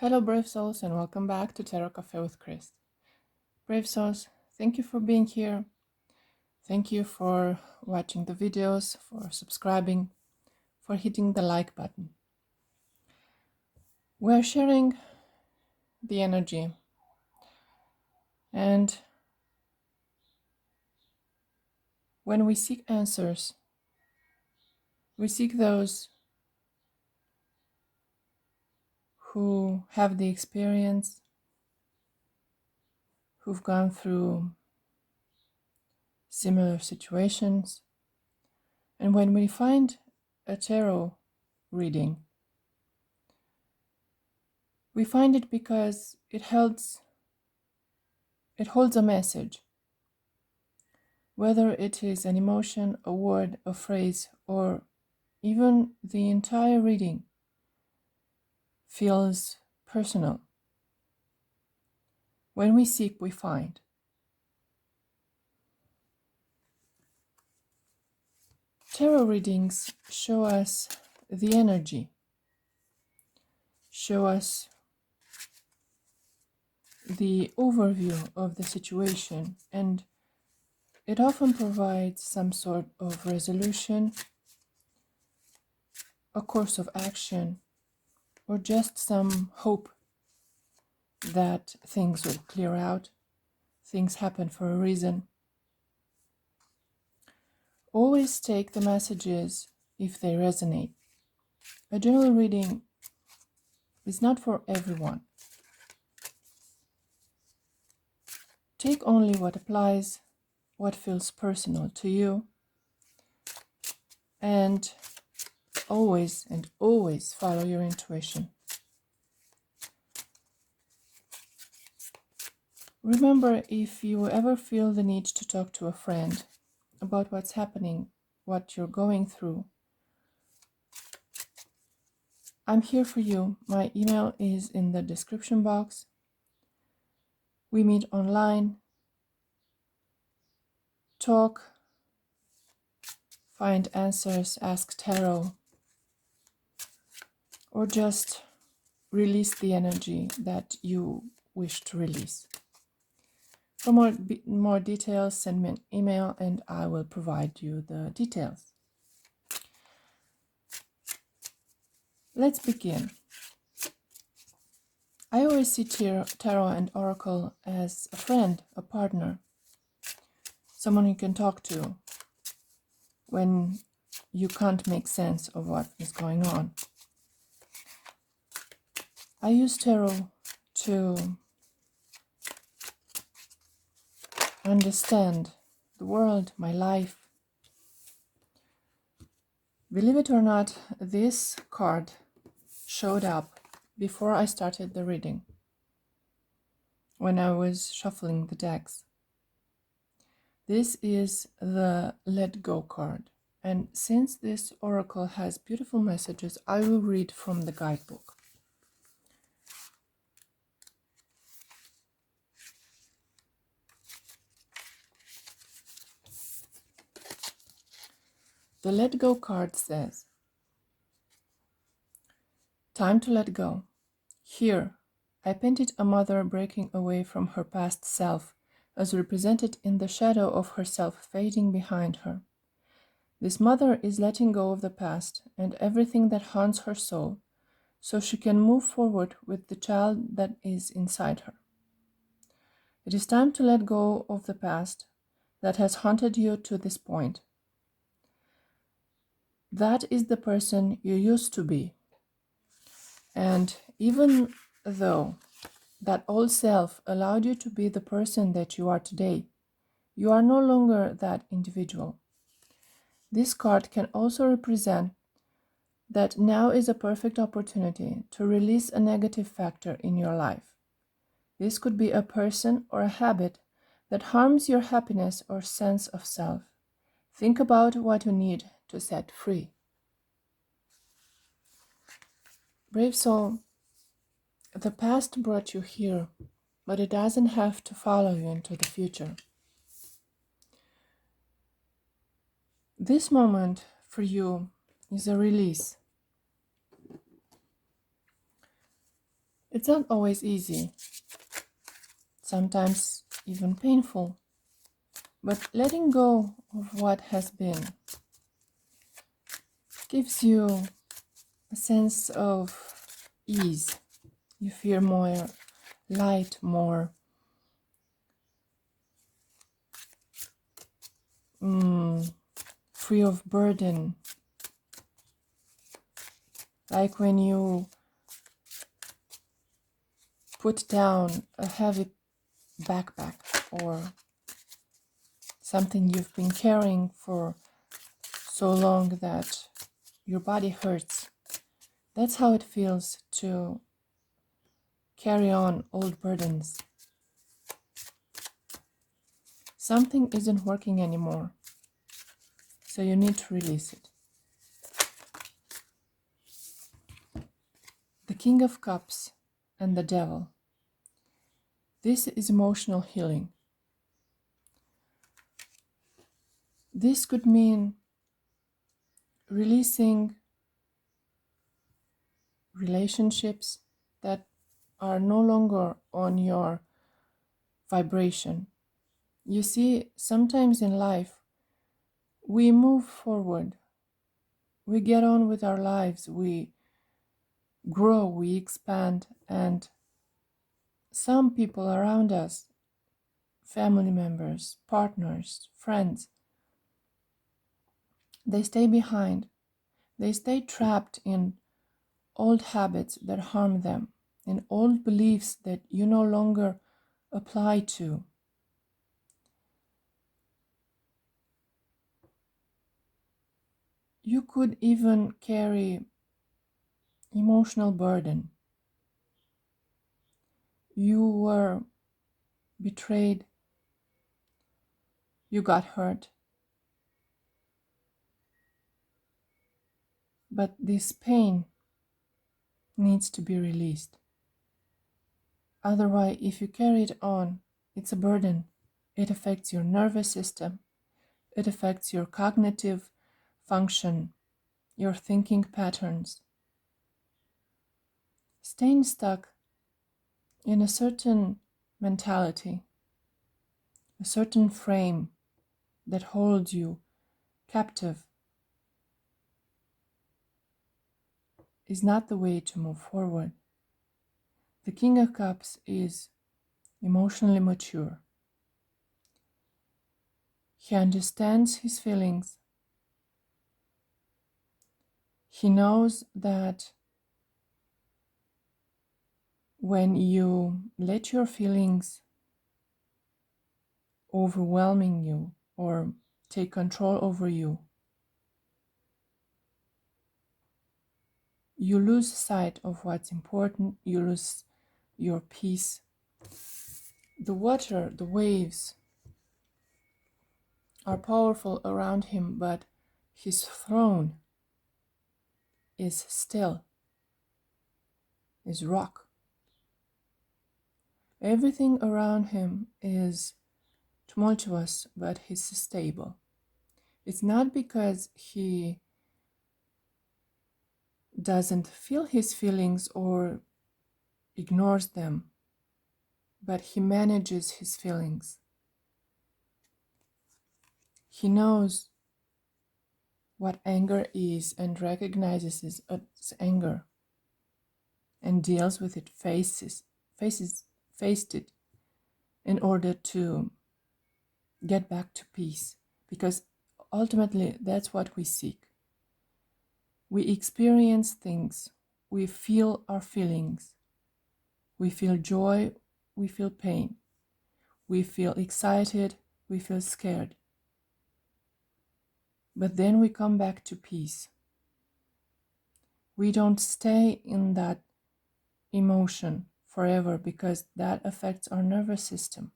Hello, brave souls, and welcome back to Tarot Cafe with Chris. Brave souls, thank you for being here. Thank you for watching the videos, for subscribing, for hitting the like button. We're sharing the energy, and when we seek answers, we seek those who have the experience, who've gone through similar situations. And when we find a tarot reading, we find it because it holds a message. Whether it is an emotion, a word, a phrase, or even the entire reading feels personal. When we seek, we find. Tarot readings show us the energy, show us the overview of the situation, and it often provides some sort of resolution, a course of action, or just some hope that things will clear out, things happen for a reason. Always take the messages if they resonate. A general reading is not for everyone. Take only what applies, what feels personal to you, and always follow your intuition. Remember, if you ever feel the need to talk to a friend about what's happening, what you're going through, I'm here for you. My email is in the description box. We meet online, talk, find answers, ask tarot, or just release the energy that you wish to release. For more details, send me an email and I will provide you the details. Let's begin. I always see tarot and oracle as a friend, a partner, someone you can talk to when you can't make sense of what is going on. I use tarot to understand the world, my life. Believe it or not, this card showed up before I started the reading, when I was shuffling the decks. This is the Let Go card, and since this oracle has beautiful messages, I will read from the guidebook. The Let Go card says, time to let go. Here, I painted a mother breaking away from her past self, as represented in the shadow of herself fading behind her. This mother is letting go of the past and everything that haunts her soul, so she can move forward with the child that is inside her. It is time to let go of the past that has haunted you to this point. That is the person you used to be. And even though that old self allowed you to be the person that you are today, you are no longer that individual. This card can also represent that now is a perfect opportunity to release a negative factor in your life. This could be a person or a habit that harms your happiness or sense of self. Think about what you need to set free. Brave soul, the past brought you here, but it doesn't have to follow you into the future. This moment for you is a release. It's not always easy, sometimes even painful, but letting go of what has been gives you a sense of ease. You feel more light, more free of burden. Like when you put down a heavy backpack or something you've been carrying for so long that your body hurts. That's how it feels to carry on old burdens. Something isn't working anymore, so you need to release it. The King of Cups and the Devil. This is emotional healing. This could mean releasing relationships that are no longer on your vibration. You see, sometimes in life, we move forward, we get on with our lives, we grow, we expand, and some people around us, family members, partners, friends, they stay behind. They stay trapped in old habits that harm them, in old beliefs that you no longer apply to. You could even carry emotional burden. You were betrayed, you got hurt, but this pain needs to be released. Otherwise, if you carry it on, it's a burden. It affects your nervous system, it affects your cognitive function, your thinking patterns. Staying stuck in a certain mentality, a certain frame that holds you captive is not the way to move forward. The King of Cups is emotionally mature. He understands his feelings. He knows that when you let your feelings overwhelming you or take control over you, you lose sight of what's important, you lose your peace. The water, the waves are powerful around him, but his throne is still, is rock. Everything around him is tumultuous, but he's stable. It's not because he doesn't feel his feelings or ignores them, but he manages his feelings. He knows what anger is and recognizes its anger and deals with it, faced it in order to get back to peace, because ultimately that's what we seek. We experience things, we feel our feelings, we feel joy, we feel pain, we feel excited, we feel scared. But then we come back to peace. We don't stay in that emotion forever because that affects our nervous system.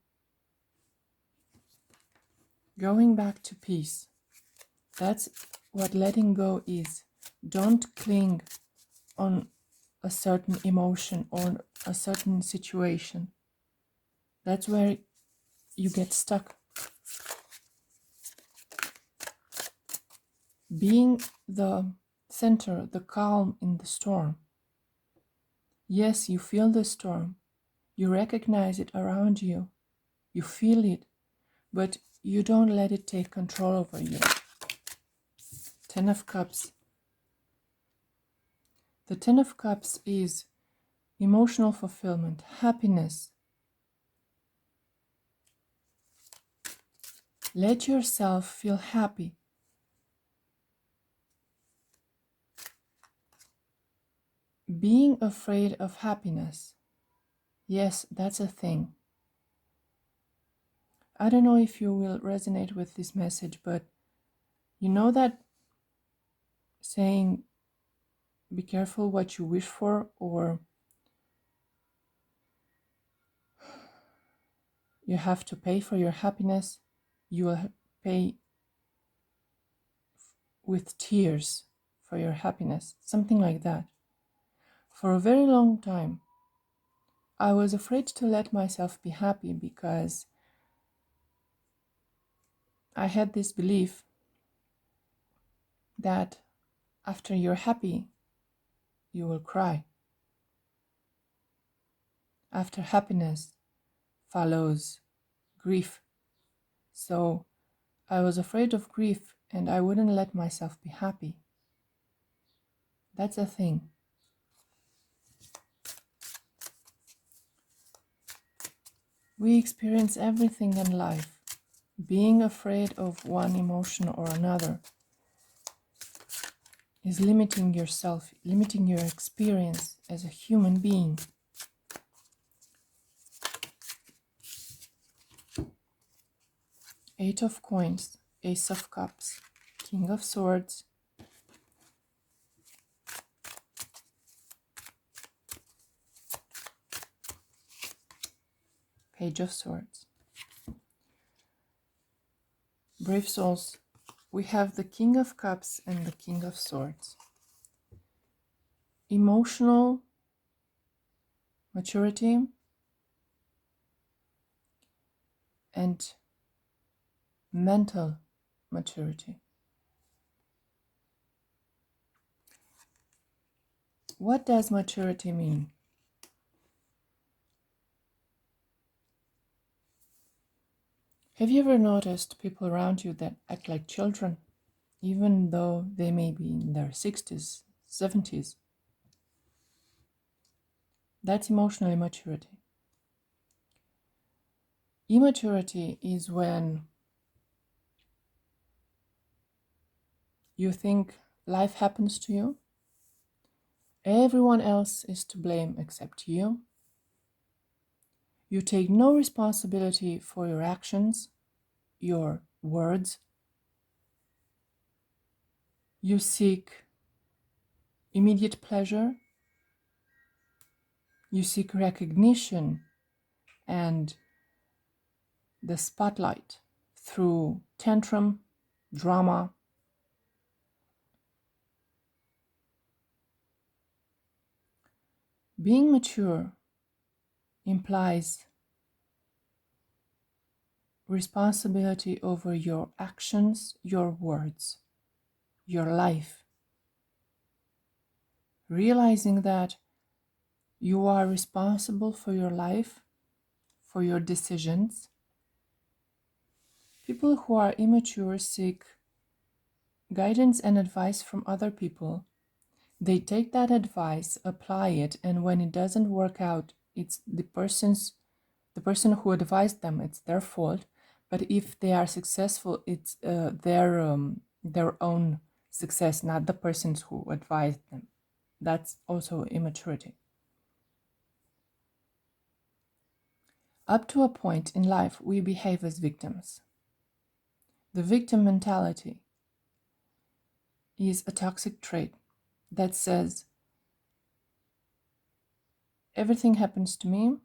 Going back to peace, that's what letting go is. Don't cling on a certain emotion or a certain situation. That's where you get stuck. Being the center, the calm in the storm, Yes, you feel the storm. You recognize it around you. You feel it, but you don't let it take control over you. Ten of Cups. The Ten of Cups is emotional fulfillment, happiness. Let yourself feel happy. Being afraid of happiness. Yes, that's a thing. I don't know if you will resonate with this message, but you know that saying, be careful what you wish for, or you have to pay for your happiness, you will pay with tears for your happiness, something like that. For a very long time, I was afraid to let myself be happy because I had this belief that after you're happy, you will cry. After happiness follows grief. So I was afraid of grief and I wouldn't let myself be happy. That's a thing. We experience everything in life. Being afraid of one emotion or another is limiting yourself, limiting your experience as a human being. Eight of Coins, Ace of Cups, King of Swords, Page of Swords. Brave souls, we have the King of Cups and the King of Swords. Emotional maturity and mental maturity. What does maturity mean? Have you ever noticed people around you that act like children, even though they may be in their 60s, 70s? That's emotional immaturity. Immaturity is when you think life happens to you, everyone else is to blame except you. You take no responsibility for your actions, your words. You seek immediate pleasure. You seek recognition and the spotlight through tantrum, drama. Being mature implies responsibility over your actions, your words, your life. Realizing that you are responsible for your life, for your decisions. People who are immature seek guidance and advice from other people. They take that advice, apply it, and when it doesn't work out, it's the person who advised them, it's their fault. But if they are successful, it's their own success, not the persons who advised them. That's also immaturity. Up to a point in life, we behave as victims. The victim mentality is a toxic trait that says, everything happens to me,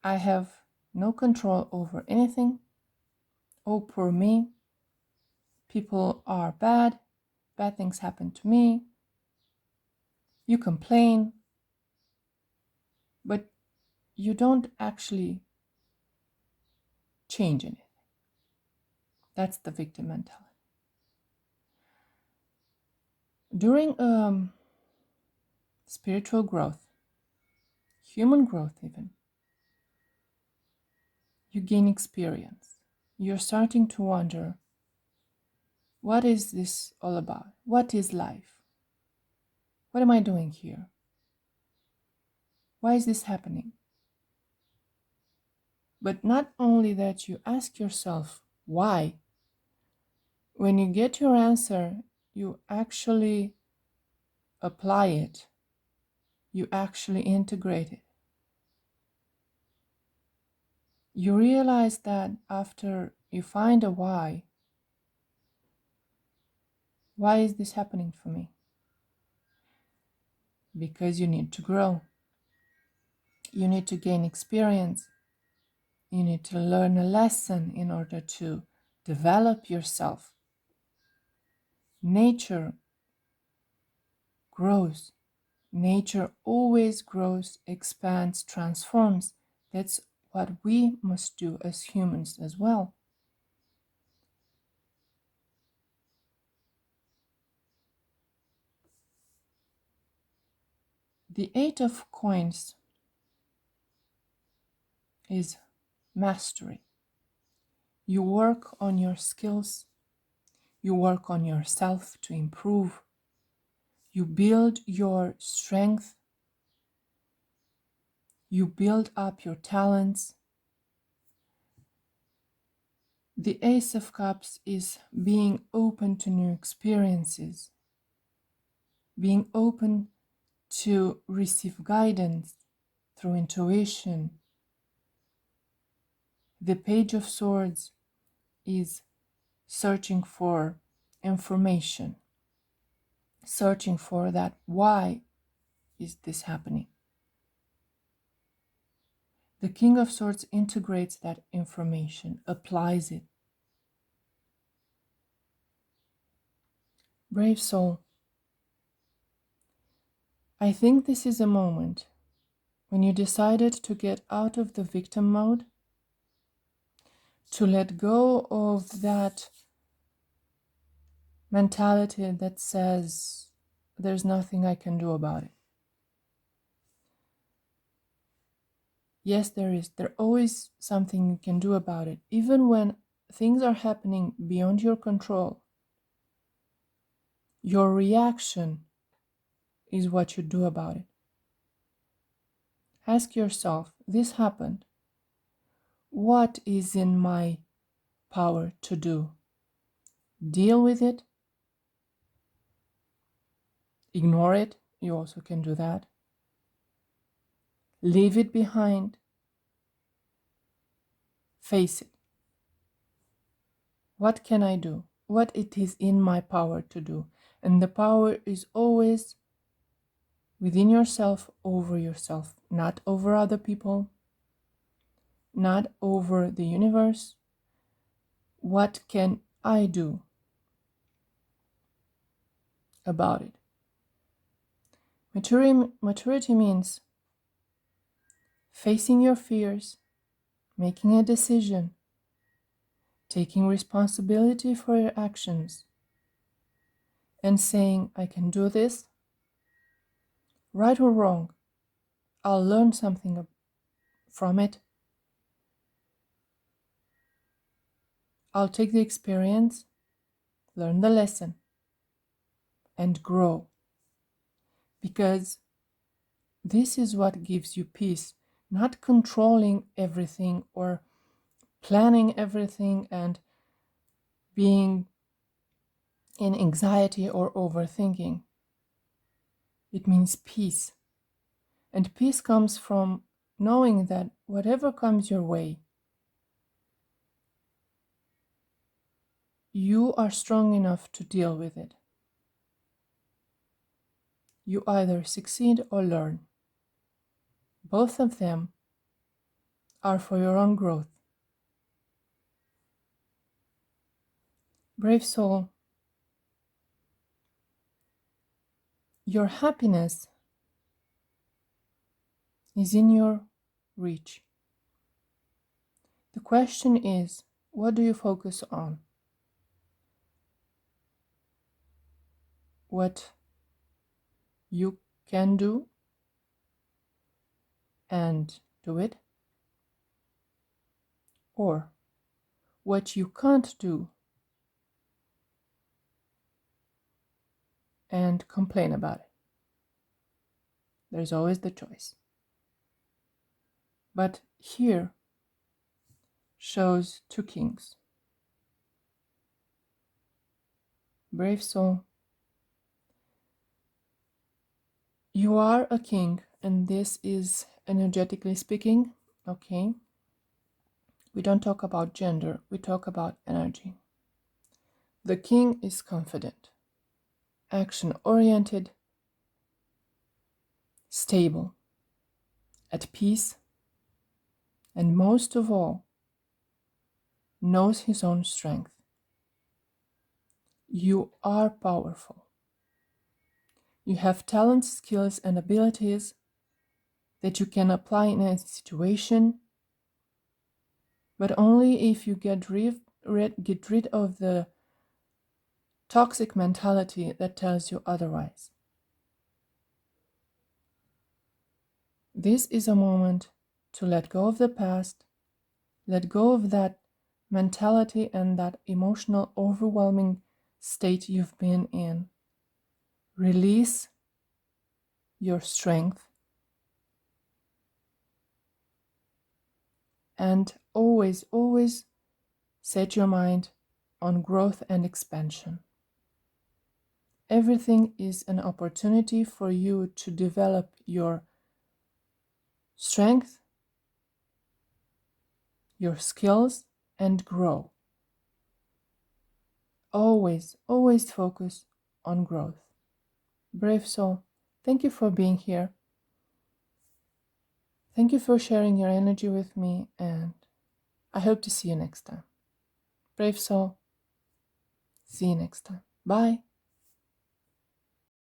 I have no control over anything, oh poor me, people are bad, bad things happen to me, you complain, but you don't actually change anything. That's the victim mentality. During a spiritual growth, human growth even. You gain experience. You're starting to wonder, what is this all about? What is life? What am I doing here? Why is this happening? But not only that, you ask yourself, why? When you get your answer, you actually apply it. You actually integrate it. You realize that after you find a why is this happening for me? Because you need to grow. You need to gain experience. You need to learn a lesson in order to develop yourself. Nature grows. Nature always grows, expands, transforms. That's what we must do as humans as well. The Eight of Coins is mastery. You work on your skills. You work on yourself to improve. You build your strength. You build up your talents. The Ace of Cups is being open to new experiences, being open to receive guidance through intuition. The Page of Swords is searching for information, searching for that why is this happening. The King of Swords integrates that information, applies it. Brave soul, I think this is a moment when you decided to get out of the victim mode, to let go of that mentality that says there's nothing I can do about it. Yes, there is. There's always something you can do about it, even when things are happening beyond your control. Your reaction is what you do about it. Ask yourself, this happened. What is in my power to do? Deal with it. Ignore it. You also can do that. Leave it behind. Face it. What can I do? What it is in my power to do? And the power is always within yourself, over yourself, not over other people, not over the universe. What can I do about it? Maturity means facing your fears, making a decision, taking responsibility for your actions, and saying, I can do this, right or wrong. I'll learn something from it. I'll take the experience, learn the lesson, and grow. Because this is what gives you peace, not controlling everything or planning everything and being in anxiety or overthinking. It means peace. And peace comes from knowing that whatever comes your way, you are strong enough to deal with it. You either succeed or learn. Both of them are for your own growth. Brave soul, your happiness is in your reach. The question is, what do you focus on? What you can do and do it, or what you can't do and complain about it. There's always the choice. But here shows two kings. Brave soul, you are a king, and this is energetically speaking, okay? We don't talk about gender, we talk about energy. The king is confident, action-oriented, stable, at peace, and most of all, knows his own strength. You are powerful. You have talents, skills, and abilities that you can apply in a situation, but only if you get rid of the toxic mentality that tells you otherwise. This is a moment to let go of the past, let go of that mentality and that emotional overwhelming state you've been in. Release your strength and always, always set your mind on growth and expansion. Everything is an opportunity for you to develop your strength, your skills, and grow. Always, always focus on growth. Brave soul, thank you for being here. Thank you for sharing your energy with me, and I hope to see you next time. Brave soul, see you next time. Bye.